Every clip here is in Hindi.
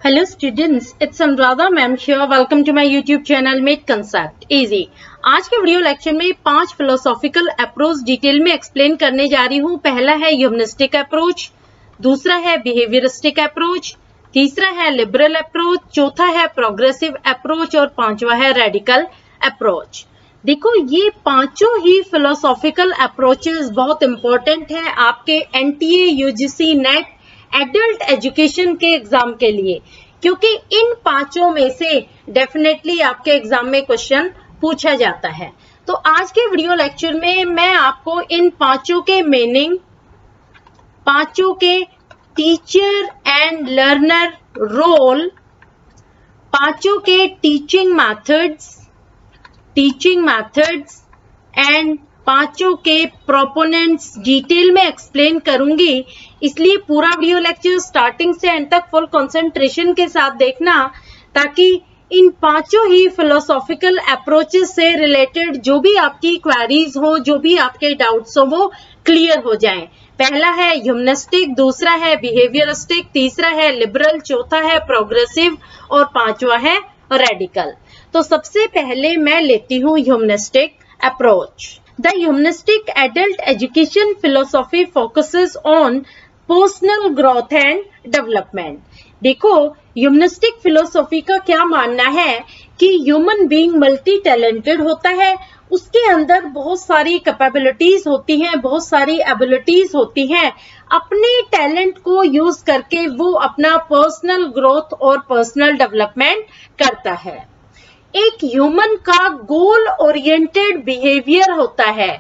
Hello students, it's Anuradha ma'am here. Welcome to my YouTube channel Make Concept Easy. आज के वीडियो लेक्चर में 5 फिलोसॉफिकल अप्रोच डिटेल में एक्सप्लेन करने जा रही हूँ। पहला है ह्यूमनिस्टिक अप्रोच, दूसरा है बिहेवियरिस्टिक अप्रोच, तीसरा है लिबरल अप्रोच, चौथा है प्रोग्रेसिव अप्रोच और पांचवा है रेडिकल अप्रोच। देखो ये पांचों ही फिलोसॉफिकल अप्रोचेस बहुत इंपॉर्टेंट है आपके NTA, UGC, net, adult education के एग्जाम के लिए, क्योंकि इन पांचों में से डेफिनेटली आपके एग्जाम में क्वेश्चन पूछा जाता है। तो आज के वीडियो लेक्चर में मैं आपको इन पांचों के मीनिंग, पांचों के टीचर एंड लर्नर रोल, पांचों के टीचिंग मेथड्स एंड पांचों के प्रोपोनेंट्स डिटेल में एक्सप्लेन करूंगी। इसलिए पूरा वीडियो लेक्चर स्टार्टिंग से एंड तक फुल कंसंट्रेशन के साथ देखना, ताकि इन पांचों ही फिलोसॉफिकल अप्रोचेस से रिलेटेड जो भी आपकी क्वेरीज हो, जो भी आपके डाउट्स हो, वो क्लियर हो जाएं। पहला है ह्यूमनिस्टिक, दूसरा है बिहेवियरिस्टिक, तीसरा है लिबरल, चौथा है प्रोग्रेसिव और पांचवा है रेडिकल। तो सबसे पहले मैं लेती हूँ humanistic approach. The humanistic adult education philosophy focuses on personal growth and development. देखो ह्यूमनिस्टिक फिलोसॉफी का क्या मानना है कि ह्यूमन बीइंग मल्टी टैलेंटेड होता है, उसके अंदर बहुत सारी कैपेबिलिटीज होती हैं, बहुत सारी एबिलिटीज होती हैं। अपने टैलेंट को यूज करके वो अपना पर्सनल ग्रोथ और पर्सनल डेवलपमेंट करता है। एक ह्यूमन का गोल ओरिएंटेड बिहेवियर होता है।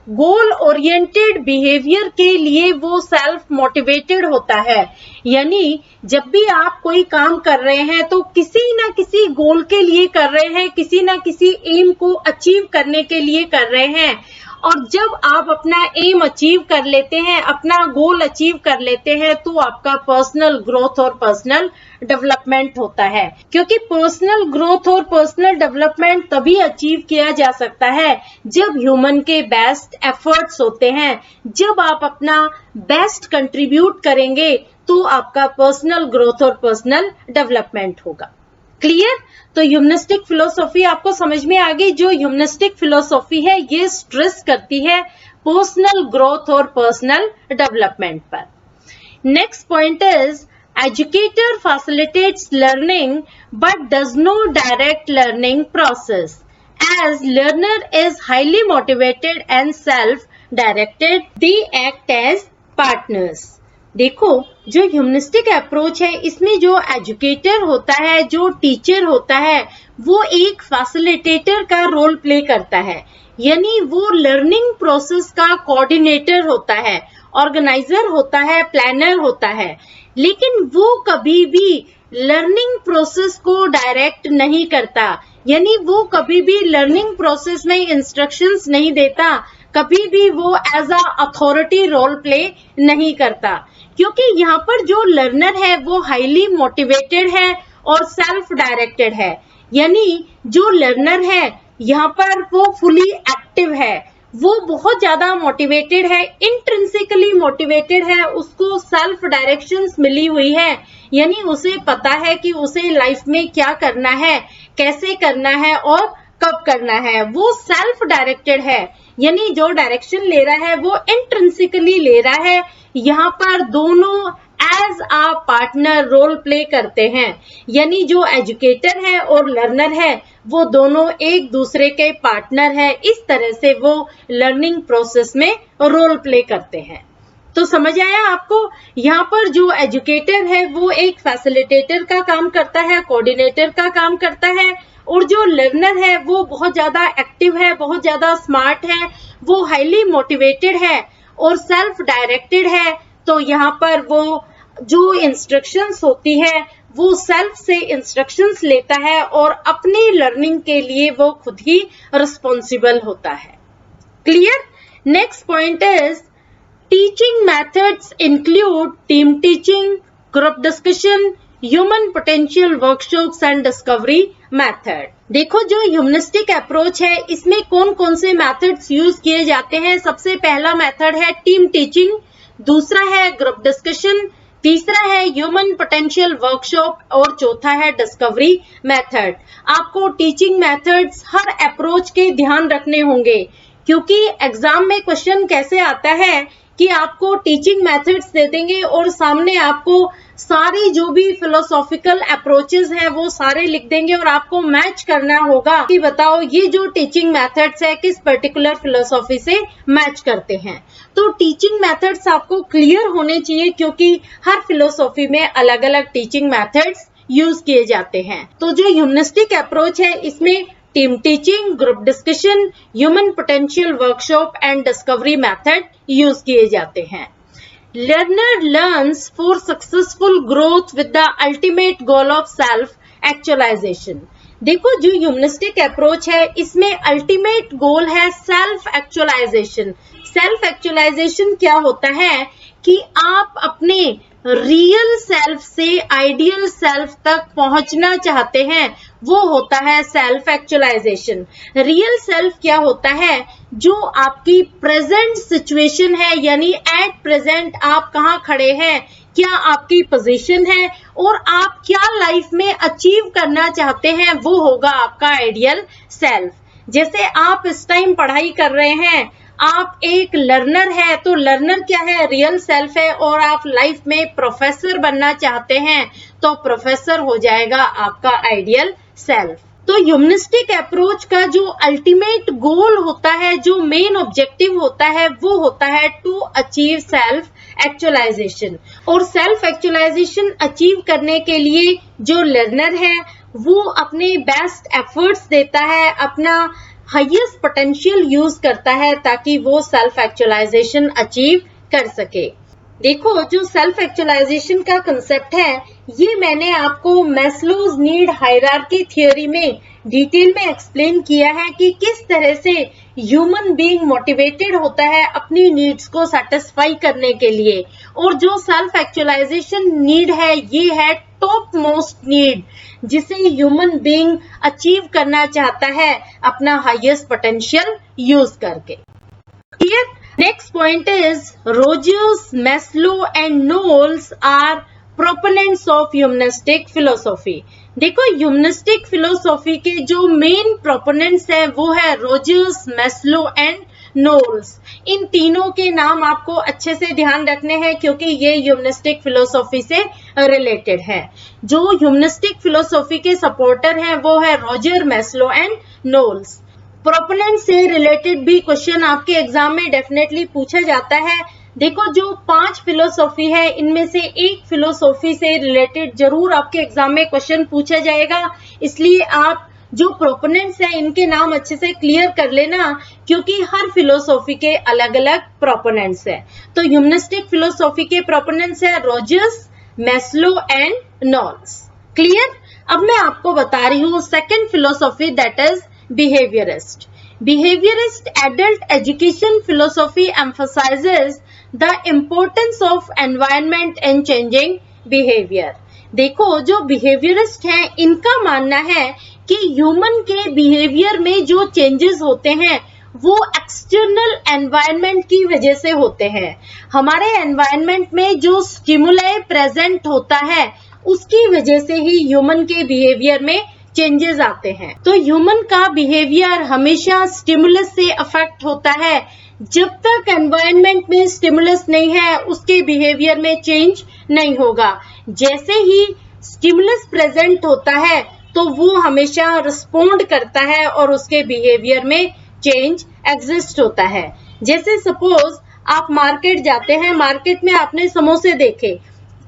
गोल ओरिएंटेड बिहेवियर के लिए वो सेल्फ मोटिवेटेड होता है, यानी जब भी आप कोई काम कर रहे हैं तो किसी ना किसी गोल के लिए कर रहे हैं, किसी ना किसी एम को अचीव करने के लिए कर रहे हैं। और जब आप अपना एम अचीव कर लेते हैं, अपना गोल अचीव कर लेते हैं, तो आपका पर्सनल ग्रोथ और पर्सनल डेवलपमेंट होता है। क्योंकि पर्सनल ग्रोथ और पर्सनल डेवलपमेंट तभी अचीव किया जा सकता है जब ह्यूमन के बेस्ट एफर्ट्स होते हैं। जब आप अपना बेस्ट कंट्रीब्यूट करेंगे तो आपका पर्सनल ग्रोथ और पर्सनल डेवलपमेंट होगा। क्लियर? तो ह्यूमनिस्टिक फिलोसॉफी आपको समझ में आ गई। जो ह्यूमनिस्टिक फिलोसॉफी है ये स्ट्रेस करती है पर्सनल ग्रोथ और पर्सनल डेवलपमेंट पर। Next point is educator facilitates learning but does not direct learning process as learner is highly motivated and self directed, they act as partners. देखो जो ह्यूमनिस्टिक अप्रोच है इसमें जो एजुकेटर होता है, जो टीचर होता है, वो एक फैसिलिटेटर का रोल प्ले करता है, यानी वो लर्निंग प्रोसेस का कोऑर्डिनेटर होता है, ऑर्गेनाइजर होता है, प्लानर होता है। लेकिन वो कभी भी लर्निंग प्रोसेस को डायरेक्ट नहीं करता, यानी वो कभी भी लर्निंग प्रोसेस में इंस्ट्रक्शंस नहीं देता, कभी भी वो as a authority role play नहीं करता। क्योंकि यहाँ पर जो लर्नर है वो हाईली मोटिवेटेड है और सेल्फ डायरेक्टेड है, यानी जो लर्नर है यहाँ पर वो फुली एक्टिव है, वो बहुत ज्यादा मोटिवेटेड है, इंट्रिंसिकली मोटिवेटेड है, उसको सेल्फ डायरेक्शंस मिली हुई है, यानी उसे पता है कि उसे लाइफ में क्या करना है, कैसे करना है और कब करना है। वो सेल्फ डायरेक्टेड है, यानी जो डायरेक्शन ले रहा है वो इंट्रिंसिकली ले रहा है। यहाँ पर दोनों एज आ पार्टनर रोल प्ले करते हैं, यानी जो एजुकेटर है और लर्नर है वो दोनों एक दूसरे के पार्टनर है। इस तरह से वो लर्निंग प्रोसेस में रोल प्ले करते हैं। तो समझ आया आपको? यहाँ पर जो एजुकेटर है वो एक फैसिलिटेटर का काम करता है, कोऑर्डिनेटर का काम करता है, और जो लर्नर है वो बहुत ज्यादा एक्टिव है, बहुत ज्यादा स्मार्ट है, वो हाईली मोटिवेटेड है और सेल्फ डायरेक्टेड है। तो यहाँ पर वो जो इंस्ट्रक्शंस होती है वो सेल्फ से इंस्ट्रक्शंस लेता है और अपनी लर्निंग के लिए वो खुद ही रिस्पॉन्सिबल होता है। Clear? Next point is teaching methods include team teaching, group discussion, human potential workshops and discovery method. देखो जो ह्यूमनिस्टिक अप्रोच है इसमें कौन कौन से मेथड्स यूज किए जाते हैं। सबसे पहला मेथड है टीम टीचिंग, दूसरा है ग्रुप डिस्कशन, तीसरा है ह्यूमन पोटेंशियल वर्कशॉप और चौथा है डिस्कवरी मेथड। आपको टीचिंग मेथड्स हर अप्रोच के ध्यान रखने होंगे, क्योंकि एग्जाम में क्वेश्चन कैसे आता है कि आपको टीचिंग मेथड्स दे देंगे और सामने आपको सारी जो भी फिलोसॉफिकल अप्रोचेस हैं वो सारे लिख देंगे और आपको मैच करना होगा कि बताओ ये जो टीचिंग मेथड्स है किस पर्टिकुलर फिलोसॉफी से मैच करते हैं। तो टीचिंग मेथड्स आपको क्लियर होने चाहिए, क्योंकि हर फिलोसॉफी में अलग अलग टीचिंग मेथड्स यूज किए जाते हैं। तो जो ह्यूमनिस्टिक अप्रोच है इसमें team teaching, group discussion, human potential workshop and discovery method use किए जाते हैं। Learner learns for successful growth with the ultimate goal of self actualization. देखो जो ह्यूमनिस्टिक अप्रोच है इसमें अल्टीमेट गोल है सेल्फ एक्चुअलाइजेशन। सेल्फ एक्चुअलाइजेशन क्या होता है कि आप अपने रियल सेल्फ से आइडियल सेल्फ तक पहुंचना चाहते हैं, वो होता है सेल्फ एक्चुअलाइजेशन। रियल सेल्फ क्या होता है? जो आपकी प्रेजेंट सिचुएशन है, यानी एट प्रेजेंट आप कहाँ खड़े हैं, क्या आपकी पोजीशन है और आप क्या लाइफ में अचीव करना चाहते हैं, वो होगा आपका आइडियल सेल्फ। जैसे आप इस टाइम पढ़ाई कर रहे हैं, आप एक लर्नर है, तो लर्नर क्या है? रियल सेल्फ है। और आप लाइफ में प्रोफेसर बनना चाहते हैं तो प्रोफेसर हो जाएगा आपका आइडियल सेल्फ। तो ह्यूमनिस्टिक अप्रोच का जो अल्टीमेट गोल होता है, जो मेन ऑब्जेक्टिव होता है, वो होता है टू अचीव सेल्फ एक्चुअलाइजेशन। और सेल्फ एक्चुअलाइजेशन अचीव करने के लिए जो लर्नर है वो अपने बेस्ट एफर्ट्स देता है, अपना हाईएस्ट पोटेंशियल यूज करता है ताकि वो सेल्फ एक्चुअलाइजेशन अचीव कर सके। देखो जो सेल्फ एक्चुअलाइजेशन का कंसेप्ट है ये मैंने आपको मैस्लोज नीड हायरार्की थ्योरी में डिटेल में एक्सप्लेन किया है कि किस तरह से ह्यूमन बीइंग मोटिवेटेड होता है अपनी नीड्स को सेटिस्फाई करने के लिए। और जो सेल्फ एक्चुअलाइजेशन नीड है ये है टॉप मोस्ट नीड, जिसे ह्यूमन बीइंग अचीव करना चाहता है अपना हाईएस्ट पोटेंशियल यूज करके। Here, next point is Rogers, Maslow and Knowles are proponents of humanistic philosophy. देखो ह्यूमनिस्टिक फिलोसॉफी के जो मेन प्रोपोनेंट्स है वो है रोजर्स, मैस्लो एंड नोल्स। इन तीनों के नाम आपको अच्छे से ध्यान रखने हैं क्योंकि ये ह्यूमनिस्टिक फिलोसॉफी से रिलेटेड है। जो ह्यूमनिस्टिक फिलोसॉफी के सपोर्टर हैं वो है Roger, Maslow and Knowles. Proponent से रिलेटेड भी क्वेश्चन आपके एग्जाम में डेफिनेटली पूछा जाता है। देखो जो 5 फिलोसॉफी है इनमें से एक फिलोसॉफी से रिलेटेड जरूर आपके एग्जाम में क्वेश्चन पूछा जाएगा, इसलिए आप जो प्रोपोनेंट्स हैं इनके नाम अच्छे से क्लियर कर लेना क्योंकि हर फिलोसॉफी के अलग अलग प्रोपोनेंट्स हैं। तो ह्यूमनिस्टिक फिलोसॉफी के प्रोपोनेंट्स है Rogers, Maslow and Knowles. Clear? अब मैं आपको बता रही हूँ second philosophy that is behaviorist. Behaviorist adult education philosophy emphasizes the importance of environment and changing behavior. देखो जो behaviorist हैं इनका मानना है कि ह्यूमन के बिहेवियर में जो चेंजेस होते हैं वो एक्सटर्नल एनवायरनमेंट की वजह से होते हैं। हमारे एनवायरनमेंट में जो स्टिमुलाई प्रेजेंट होता है उसकी वजह से ही ह्यूमन के बिहेवियर में चेंजेस आते हैं। तो ह्यूमन का बिहेवियर हमेशा स्टिमुलस से अफेक्ट होता है। जब तक एनवायरनमेंट में स्टिमुलस नहीं है उसके बिहेवियर में चेंज नहीं होगा। जैसे ही स्टिमुलस प्रेजेंट होता है तो वो हमेशा रिस्पोंड करता है और उसके बिहेवियर में चेंज एग्जिस्ट होता है। जैसे सपोज आप मार्केट जाते हैं, मार्केट में आपने समोसे देखे,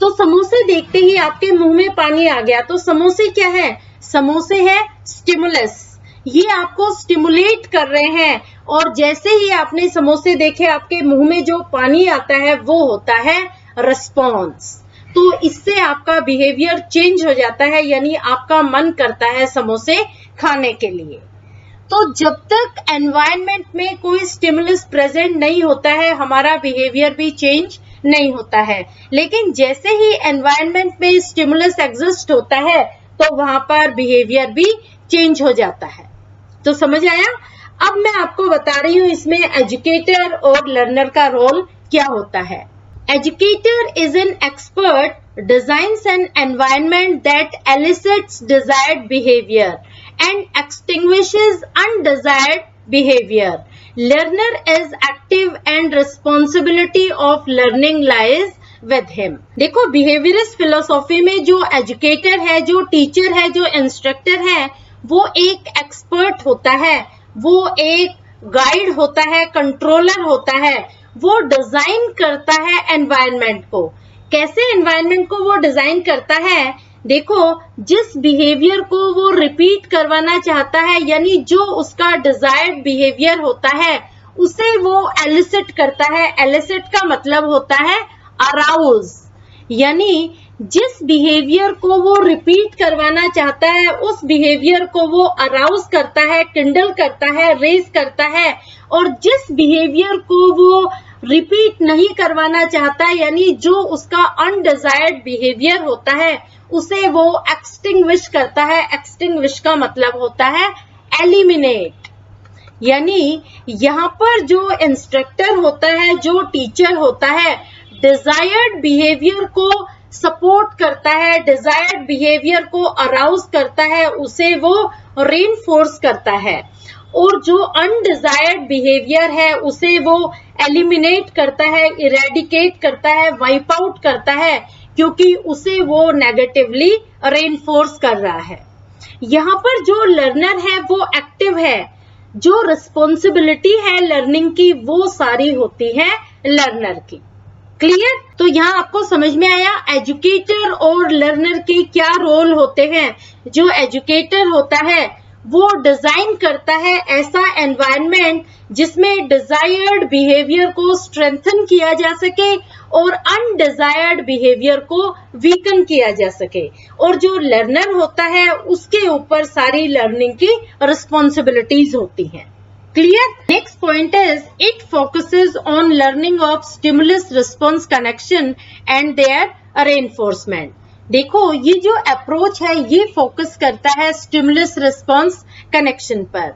तो समोसे देखते ही आपके मुंह में पानी आ गया। तो समोसे क्या है? समोसे है स्टिमुलस, ये आपको स्टिमुलेट कर रहे हैं और जैसे ही आपने समोसे देखे आपके मुंह में जो पानी आता है वो होता है रिस्पॉन्स। तो इससे आपका बिहेवियर चेंज हो जाता है, यानी आपका मन करता है समोसे खाने के लिए। तो जब तक एनवायरनमेंट में कोई स्टिमुलस प्रेजेंट नहीं होता है हमारा बिहेवियर भी चेंज नहीं होता है। लेकिन जैसे ही एनवायरनमेंट में स्टिमुलस एग्जिस्ट होता है तो वहां पर बिहेवियर भी चेंज हो जाता है। तो समझ आया? अब मैं आपको बता रही हूं इसमें एजुकेटर और लर्नर का रोल क्या होता है। Educator is an expert, designs an environment that elicits desired behavior and extinguishes undesired behavior. Learner is active and responsibility of learning lies with him. देखो बिहेवियरिस्ट फिलोसॉफी में जो एजुकेटर है, जो टीचर है, जो इंस्ट्रक्टर है, वो एक एक्सपर्ट होता है, वो एक गाइड होता है, कंट्रोलर होता है, वो डिजाइन करता है एनवायरनमेंट को। कैसे एनवायरनमेंट को वो डिजाइन करता है? देखो, जिस बिहेवियर को वो रिपीट करवाना चाहता है, यानी जो उसका डिजायर्ड बिहेवियर होता है, उसे वो एलिसिट करता है। एलिसिट का मतलब होता है अराउज, यानी जिस बिहेवियर को वो रिपीट करवाना चाहता है, उस बिहेवियर को वो अराउज करता है, किंडल करता है, रेज करता है। और जिस बिहेवियर को वो रिपीट नहीं करवाना चाहता, यानी जो उसका अनडिजायर्ड बिहेवियर होता है, उसे वो एक्सटिंग्विश करता है। एक्सटिंग्विश का मतलब होता है एलिमिनेट। यानी यहाँ पर जो इंस्ट्रक्टर होता है, जो टीचर होता है, डिजायर्ड बिहेवियर को सपोर्ट करता है, डिजायर्ड बिहेवियर को अराउज करता है, उसे वो रेनफोर्स करता है। और जो अनडिजायर्ड बिहेवियर है, उसे वो एलिमिनेट करता है, इरेडिकेट करता है, वाइप आउट करता है, क्योंकि उसे वो नेगेटिवली रेनफोर्स कर रहा है। यहाँ पर जो लर्नर है वो एक्टिव है, जो रिस्पॉन्सिबिलिटी है लर्निंग की, वो सारी होती है लर्नर की। क्लियर? तो यहाँ आपको समझ में आया एजुकेटर और लर्नर के क्या रोल होते हैं। जो एजुकेटर होता है वो डिजाइन करता है ऐसा एनवायरनमेंट जिसमें डिजायर्ड बिहेवियर को स्ट्रेंथन किया जा सके और अनडिजायर्ड बिहेवियर को वीकन किया जा सके। और जो लर्नर होता है उसके ऊपर सारी लर्निंग की रिस्पॉन्सिबिलिटीज होती हैं। Clear? Next point is it focuses on learning of stimulus response connection and their reinforcement. देखो, ये जो अप्रोच है ये फोकस करता है स्टिमुलस रिस्पॉन्स कनेक्शन पर।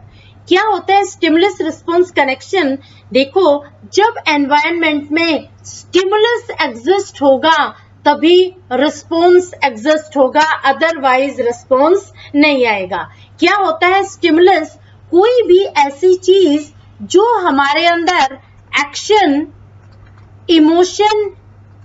क्या होता है स्टिमुलस रिस्पॉन्स कनेक्शन? देखो, जब एनवायरनमेंट में स्टिमुलस एग्जिस्ट होगा तभी रिस्पॉन्स एग्जिस्ट होगा, अदरवाइज रिस्पॉन्स नहीं आएगा। क्या होता है स्टिमुलस? कोई भी ऐसी चीज जो हमारे अंदर एक्शन, इमोशन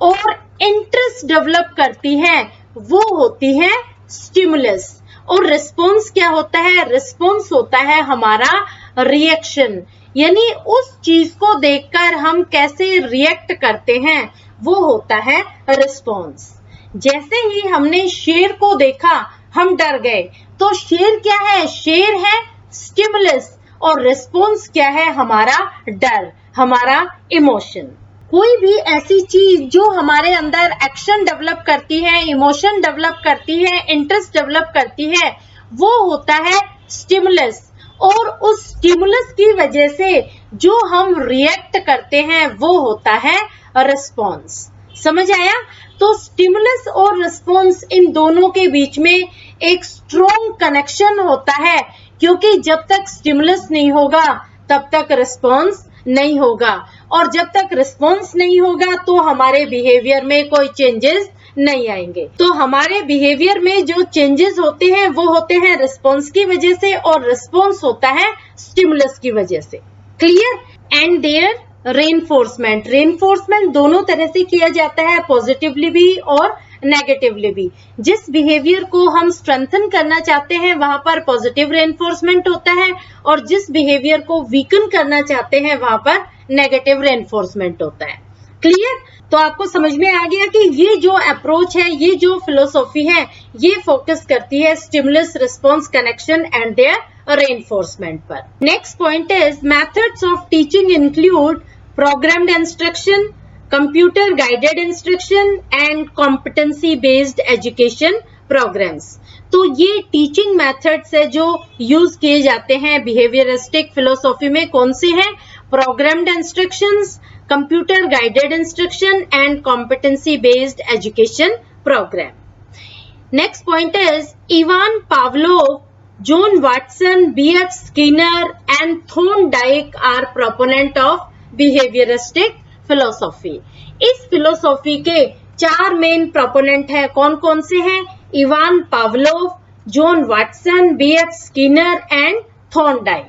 और इंटरेस्ट डेवलप करती है, वो होती है स्टिमुलस। और रिस्पॉन्स क्या होता है? रिस्पॉन्स होता है हमारा रिएक्शन, यानी उस चीज को देखकर हम कैसे रिएक्ट करते हैं, वो होता है रिस्पॉन्स। जैसे ही हमने शेर को देखा हम डर गए, तो शेर क्या है? शेर है स्टिमुलस, और रिस्पॉन्स क्या है? हमारा डर, हमारा इमोशन। कोई भी ऐसी चीज जो हमारे अंदर एक्शन डेवलप करती है, इमोशन डेवलप करती है, इंटरेस्ट डेवलप करती है, वो होता है स्टिमुलस। और उस स्टिमुलस की वजह से जो हम रिएक्ट करते हैं वो होता है रिस्पॉन्स। समझ आया? तो स्टिमुलस और रिस्पॉन्स, इन दोनों के बीच में एक स्ट्रॉन्ग कनेक्शन होता है, क्योंकि जब तक स्टिमुलस नहीं होगा तब तक रिस्पॉन्स नहीं होगा, और जब तक रिस्पॉन्स नहीं होगा तो हमारे बिहेवियर में कोई चेंजेस नहीं आएंगे। तो हमारे बिहेवियर में जो चेंजेस होते हैं वो होते हैं रिस्पॉन्स की वजह से, और रिस्पॉन्स होता है स्टिमुलस की वजह से। Clear? And there reinforcement, reinforcement दोनों तरह से किया जाता है, पॉजिटिवली भी और नेगेटिवली भी। जिस बिहेवियर को हम स्ट्रेंथन करना चाहते हैं वहां पर पॉजिटिव रेनफोर्समेंट होता है, और जिस बिहेवियर को वीकन करना चाहते हैं वहां पर नेगेटिव रेनफोर्समेंट होता है। क्लियर? तो आपको समझ में आ गया कि ये जो अप्रोच है, ये जो फिलोसॉफी है, ये फोकस करती है stimulus response connection and there reinforcement पर। Next point is methods of teaching include programmed instruction, computer guided instruction and competency based education programs. तो ये टीचिंग मेथड्स है जो यूज किए जाते हैं बिहेवियरिस्टिक फिलोसॉफी में। कौन से हैं? Programmed instructions, computer guided instruction and competency based education program. Next point is Ivan Pavlov, John Watson, B.F. Skinner and Thorndike are proponent of behavioristic philosophy. इस फिलोसॉफी के 4 मेन प्रोपोनेंट है। कौन कौन से हैं? Ivan Pavlov, John Watson, B.F. Skinner and Thorndike.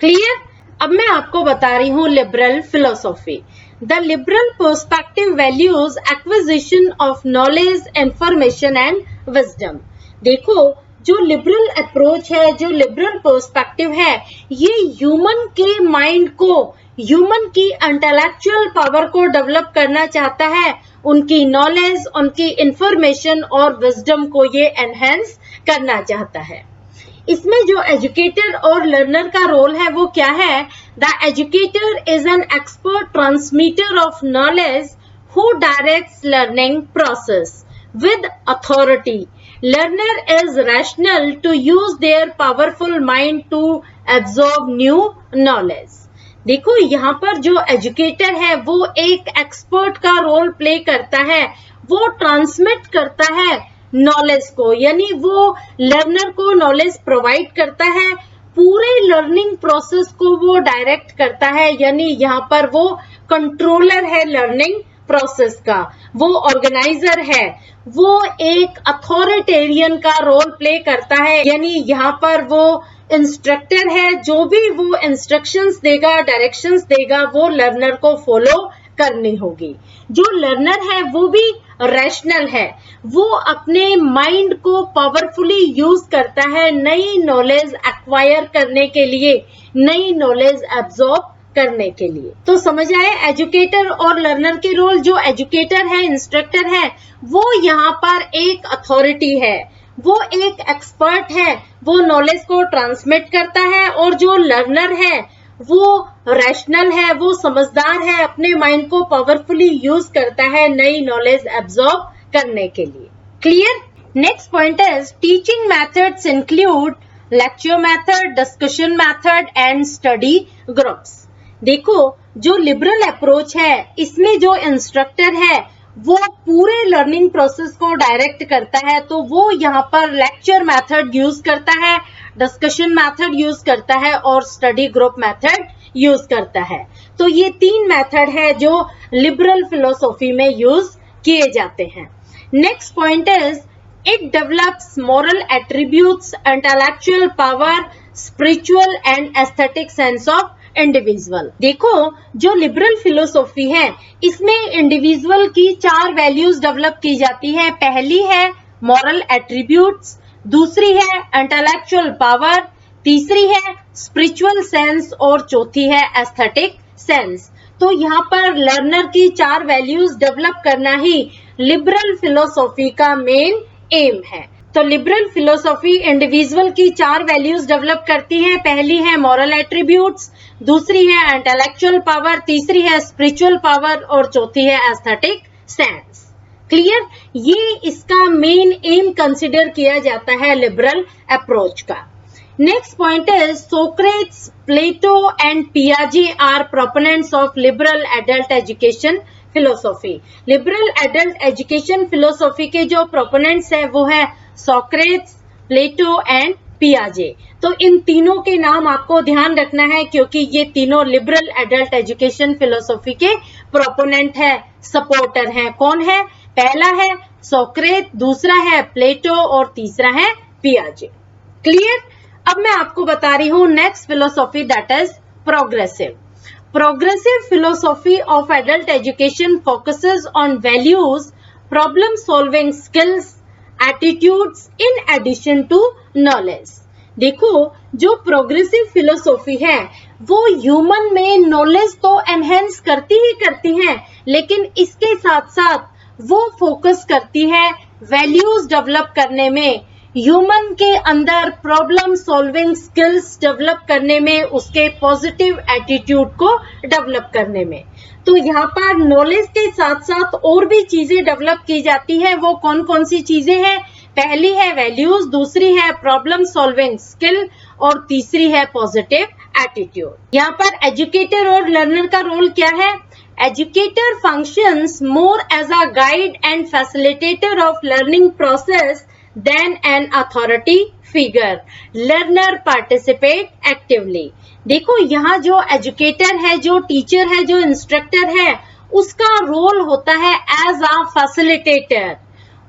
Clear? अब मैं आपको बता रही हूँ liberal philosophy. The liberal perspective values acquisition of knowledge, information and wisdom. देखो, जो लिबरल अप्रोच है, जो लिबरल पर्सपेक्टिव है, ये ह्यूमन के माइंड को, ह्यूमन की इंटेलेक्चुअल पावर को डेवलप करना चाहता है, उनकी नॉलेज, उनकी इंफॉर्मेशन और विजडम को ये एनहेंस करना चाहता है। इसमें जो एजुकेटर और लर्नर का रोल है वो क्या है? The educator is an expert transmitter of knowledge who directs learning process with authority. Learner is rational to use their powerful mind to absorb new knowledge. देखो, यहाँ पर जो एजुकेटर है वो एक एक्सपर्ट का रोल प्ले करता है, वो ट्रांसमिट करता है नॉलेज को, यानी वो लर्नर को नॉलेज प्रोवाइड करता है, पूरे लर्निंग प्रोसेस को वो डायरेक्ट करता है, यानी यहाँ पर वो कंट्रोलर है लर्निंग प्रोसेस का, वो ऑर्गेनाइजर है, वो एक अथॉरिटेरियन का रोल प्ले करता है, यानी यहाँ पर वो इंस्ट्रक्टर है, जो भी वो इंस्ट्रक्शंस देगा, डायरेक्शंस देगा, वो लर्नर को फॉलो करनी होगी। जो लर्नर है वो भी रैशनल है, वो अपने माइंड को पावरफुली यूज करता है नई नॉलेज एक्वायर करने के लिए, नई नॉलेज एब्जॉर्ब करने के लिए। तो समझ आए एजुकेटर और लर्नर के रोल। जो एजुकेटर है, इंस्ट्रक्टर है, वो यहाँ पर एक अथॉरिटी है, वो एक एक्सपर्ट है, वो नॉलेज को ट्रांसमिट करता है, और जो लर्नर है वो रैशनल है, वो समझदार है, अपने माइंड को पावरफुली यूज करता है नई नॉलेज एब्जॉर्ब करने के लिए। Clear? Next point is teaching methods include lecture method, discussion method and study groups. देखो, जो लिबरल अप्रोच है, इसमें जो इंस्ट्रक्टर है वो पूरे लर्निंग प्रोसेस को डायरेक्ट करता है, तो वो यहाँ पर लेक्चर मेथड यूज करता है, डिस्कशन मेथड यूज करता है और स्टडी ग्रुप मेथड यूज करता है। तो ये 3 मेथड है जो लिबरल फिलोसॉफी में यूज किए जाते हैं। Next point is it develops moral attributes, intellectual power, spiritual and aesthetic sense of individual. देखो, जो लिबरल फिलोसॉफी है, इसमें इंडिविजुअल की 4 वैल्यूज डेवलप की जाती है। पहली है मॉरल एट्रीब्यूट्स, दूसरी है इंटेलेक्चुअल पावर, तीसरी है स्पिरिचुअल सेंस और चौथी है एस्थेटिक सेंस। तो यहाँ पर लर्नर की 4 वैल्यूज डेवलप करना ही लिबरल फिलोसॉफी का मेन एम है। तो लिबरल फिलोसॉफी इंडिविजुअल की 4 वैल्यूज डेवलप करती है। पहली है मॉरल एट्रीब्यूट्स, दूसरी है इंटेलेक्चुअल पावर, तीसरी है स्पिरिचुअल पावर और चौथी है एस्थेटिक सेंस। क्लियर? ये इसका मेन एम कंसिडर किया जाता है लिबरल अप्रोच का। Next point is Socrates, Plato and पियाजे are proponents of liberal adult education philosophy. Liberal adult education philosophy के जो प्रोपोनेंट्स है वो है सोक्रेट्स, प्लेटो एंड पियाजे। तो इन तीनों के नाम आपको ध्यान रखना है, क्योंकि ये तीनों लिबरल एडल्ट एजुकेशन फिलोसॉफी के प्रोपोनेंट है, सपोर्टर हैं। कौन है? पहला है सोक्रेट, दूसरा है प्लेटो और तीसरा है पियाजे। क्लियर? अब मैं आपको बता रही हूँ next philosophy, that is progressive. Progressive philosophy of adult education focuses on values, problem solving skills, attitudes in addition to knowledge. देखो, जो प्रोग्रेसिव फिलोसॉफी है वो ह्यूमन में नॉलेज तो एनहेंस करती ही करती है, लेकिन इसके साथ साथ वो फोकस करती है वैल्यूज डेवलप करने में, ह्यूमन के अंदर प्रॉब्लम सॉल्विंग स्किल्स डेवलप करने में, उसके पॉजिटिव एटीट्यूड को डेवलप करने में। तो यहाँ पर नॉलेज के साथ साथ और भी चीजें डेवलप की जाती है। वो कौन कौन सी चीजें हैं? पहली है वैल्यूज, दूसरी है प्रॉब्लम सॉल्विंग स्किल और तीसरी है पॉजिटिव एटीट्यूड। यहाँ पर एजुकेटर और लर्नर का रोल क्या है? Educator functions more as a guide and facilitator of learning process than an authority figure. Learner participate actively. देखो, यहाँ जो एजुकेटर है, जो टीचर है, जो इंस्ट्रक्टर है, उसका रोल होता है एज अ फैसिलिटेटर।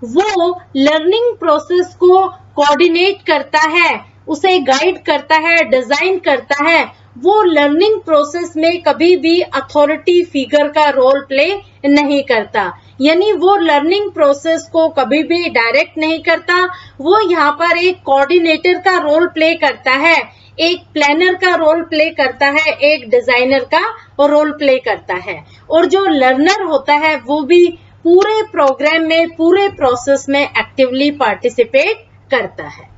वो लर्निंग प्रोसेस को कोऑर्डिनेट करता है, उसे गाइड करता है, डिजाइन करता है। वो लर्निंग प्रोसेस में कभी भी अथॉरिटी फिगर का रोल प्ले नहीं करता, यानी वो लर्निंग प्रोसेस को कभी भी डायरेक्ट नहीं करता। वो यहाँ पर एक कोऑर्डिनेटर का रोल प्ले करता है, एक प्लानर का रोल प्ले करता है, एक डिजाइनर का रोल प्ले करता है। और जो लर्नर होता है वो भी पूरे प्रोग्राम में, पूरे प्रोसेस में एक्टिवली पार्टिसिपेट करता है।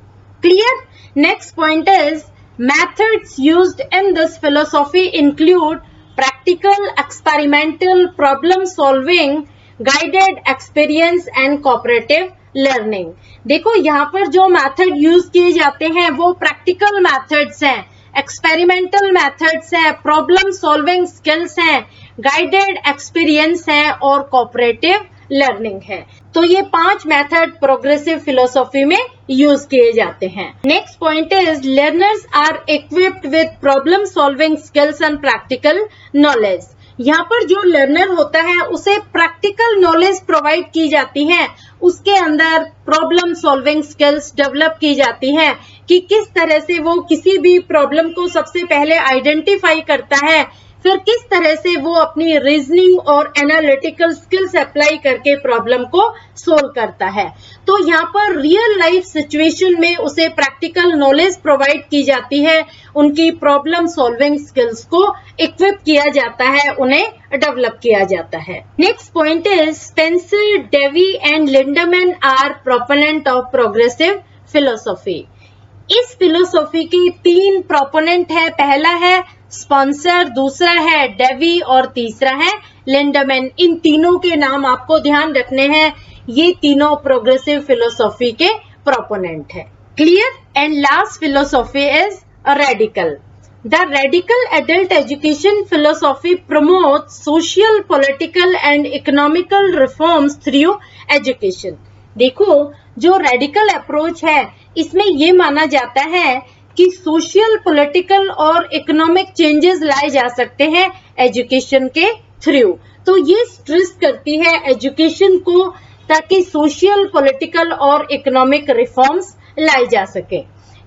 Clear? Next point is methods used in this philosophy include practical, experimental, problem solving, guided experience and cooperative learning। देखो यहाँ पर जो मेथड यूज किए जाते हैं वो प्रैक्टिकल मेथड्स हैं, एक्सपेरिमेंटल मेथड्स हैं, प्रॉब्लम सॉल्विंग स्किल्स हैं, गाइडेड एक्सपीरियंस है और कोऑपरेटिव लर्निंग है। तो ये 5 मेथड प्रोग्रेसिव फिलोसॉफी में यूज किए जाते हैं। Next point is learners are equipped with problem solving skills and practical knowledge. यहाँ पर जो लर्नर होता है उसे प्रैक्टिकल नॉलेज प्रोवाइड की जाती है, उसके अंदर प्रॉब्लम सॉल्विंग स्किल्स डेवलप की जाती है कि किस तरह से वो किसी भी प्रॉब्लम को सबसे पहले आइडेंटिफाई करता है, फिर किस तरह से वो अपनी रीजनिंग और एनालिटिकल स्किल्स अप्लाई करके प्रॉब्लम को सोल्व करता है। तो यहाँ पर रियल लाइफ सिचुएशन में उसे प्रैक्टिकल नॉलेज प्रोवाइड की जाती है, उनकी प्रॉब्लम सॉल्विंग स्किल्स को इक्विप किया जाता है, उन्हें डेवलप किया जाता है। Next point is Spencer, Dewey and Lindeman are proponent of progressive philosophy. इस फिलोसॉफी के 3 प्रोपोनेंट है, पहला है स्पॉन्सर, दूसरा है डेवी और तीसरा है लिंडमैन। इन तीनों के नाम आपको ध्यान रखने हैं, ये तीनों प्रोग्रेसिव फिलोसॉफी के प्रोपोनेंट है। Clear? And last philosophy is radical. The radical adult education philosophy promotes social, political and economical reforms through education. देखो जो रेडिकल अप्रोच है इसमें ये माना जाता है कि सोशल, पॉलिटिकल और इकोनॉमिक चेंजेस लाए जा सकते हैं एजुकेशन के थ्रू। तो ये स्ट्रेस करती है एजुकेशन को ताकि सोशल, पॉलिटिकल और इकोनॉमिक रिफॉर्म्स लाई जा सके।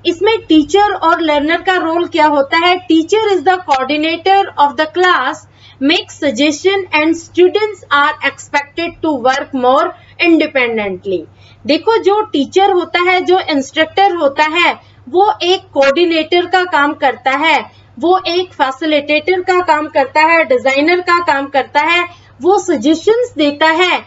इसमें टीचर और लर्नर का रोल क्या होता है? Teacher is the coordinator of the class, make suggestion and students are expected to work more independently. देखो जो टीचर होता है, जो इंस्ट्रक्टर होता है, वो एक कोऑर्डिनेटर का काम करता है, वो एक फैसिलिटेटर का काम करता है, डिजाइनर का काम करता है, वो सजेशंस देता है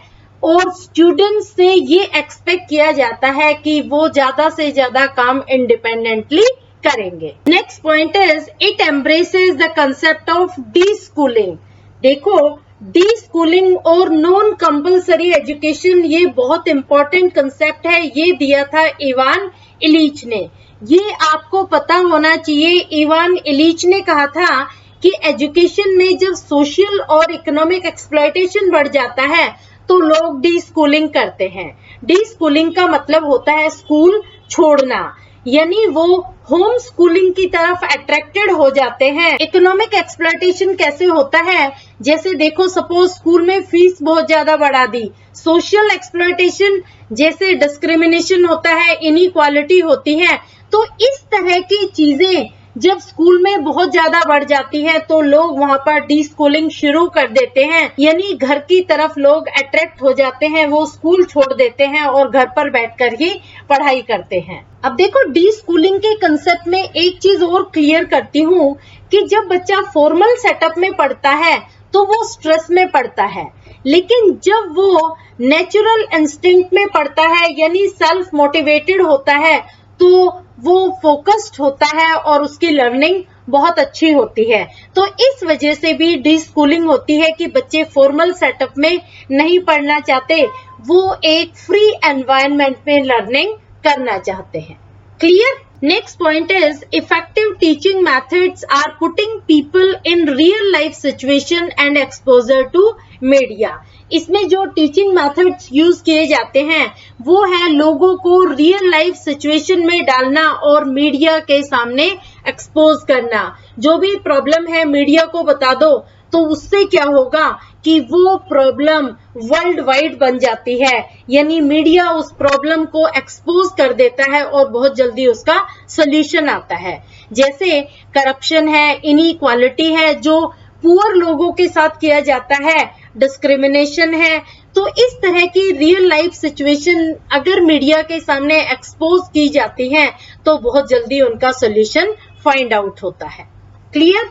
और स्टूडेंट्स से ये एक्सपेक्ट किया जाता है कि वो ज्यादा से ज्यादा काम इंडिपेंडेंटली करेंगे। Next point is it embraces the concept of D schooling. देखो डी स्कूलिंग और नॉन कंपल्सरी एजुकेशन ये बहुत इंपॉर्टेंट कंसेप्ट है, ये दिया था इवान इलीच ने। ये आपको पता होना चाहिए, इवान इलीच ने कहा था कि एजुकेशन में जब सोशल और इकोनॉमिक एक्सप्लॉयटेशन बढ़ जाता है तो लोग डी स्कूलिंग करते हैं। डी स्कूलिंग का मतलब होता है स्कूल छोड़ना, यानी वो होम स्कूलिंग की तरफ अट्रैक्टेड हो जाते हैं। इकोनॉमिक एक्सप्लॉयटेशन कैसे होता है? जैसे देखो सपोज स्कूल में फीस बहुत ज्यादा बढ़ा दी। सोशल एक्सप्लॉयटेशन जैसे डिस्क्रिमिनेशन होता है, इनइक्वालिटी होती है। तो इस तरह की चीजें जब स्कूल में बहुत ज्यादा बढ़ जाती है तो लोग वहां पर डी स्कूलिंग शुरू कर देते हैं, यानी घर की तरफ लोग अट्रैक्ट हो जाते हैं, वो स्कूल छोड़ देते हैं और घर पर बैठकर ही पढ़ाई करते हैं। अब देखो डी स्कूलिंग के कंसेप्ट में एक चीज और क्लियर करती हूँ कि जब बच्चा फॉर्मल सेटअप में पढ़ता है तो वो स्ट्रेस में पढ़ता है, लेकिन जब वो नेचुरल इंस्टिंक्ट में पढ़ता है यानी सेल्फ मोटिवेटेड होता है तो वो फोकस्ड होता है और उसकी लर्निंग बहुत अच्छी होती है। तो इस वजह से भी डी स्कूलिंग होती है कि बच्चे फॉर्मल सेटअप में नहीं पढ़ना चाहते, वो एक फ्री एनवायरनमेंट में लर्निंग करना चाहते हैं। Clear? Next point is effective teaching methods are putting people in real life situation and exposure to media. इसमें जो टीचिंग मेथड्स यूज किए जाते हैं वो है लोगों को रियल लाइफ सिचुएशन में डालना और मीडिया के सामने एक्सपोज करना। जो भी प्रॉब्लम है मीडिया को बता दो तो उससे क्या होगा कि वो प्रॉब्लम वर्ल्ड वाइड बन जाती है, यानी मीडिया उस प्रॉब्लम को एक्सपोज कर देता है और बहुत जल्दी उसका सॉल्यूशन आता है। जैसे करप्शन है, इनइक्वालिटी है जो पुअर लोगों के साथ किया जाता है, डिस्क्रिमिनेशन है। तो इस तरह की रियल लाइफ सिचुएशन अगर मीडिया के सामने एक्सपोज की जाती हैं तो बहुत जल्दी उनका सॉल्यूशन फाइंड आउट होता है। Clear?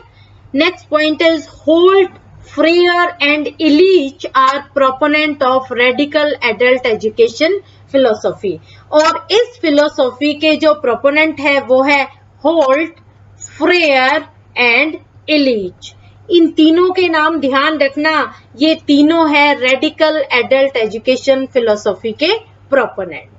Next point is Holt, Freire and Illich are proponent of radical adult education philosophy. और इस फिलोसॉफी के जो प्रोपोनेंट है वो है होल्ट, फ्रेयर एंड इलीच। इन तीनों के नाम ध्यान रखना, ये तीनों है रेडिकल एडल्ट एजुकेशन फिलोसॉफी के प्रोपोनेंट।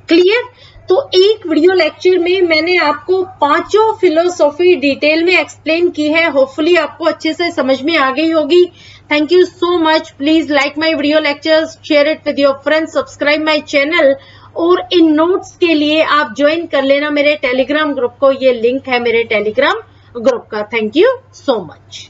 क्लियर? तो एक वीडियो लेक्चर में मैंने आपको पांचों फिलोसॉफी डिटेल में एक्सप्लेन की है। होपफुली आपको अच्छे से समझ में आ गई होगी। Thank you so much. Please like my video lectures, share it with your friends, subscribe my channel. और इन नोट्स के लिए आप ज्वाइन कर लेना मेरे टेलीग्राम ग्रुप को। ये लिंक है मेरे टेलीग्राम ग्रुप का। Thank you so much.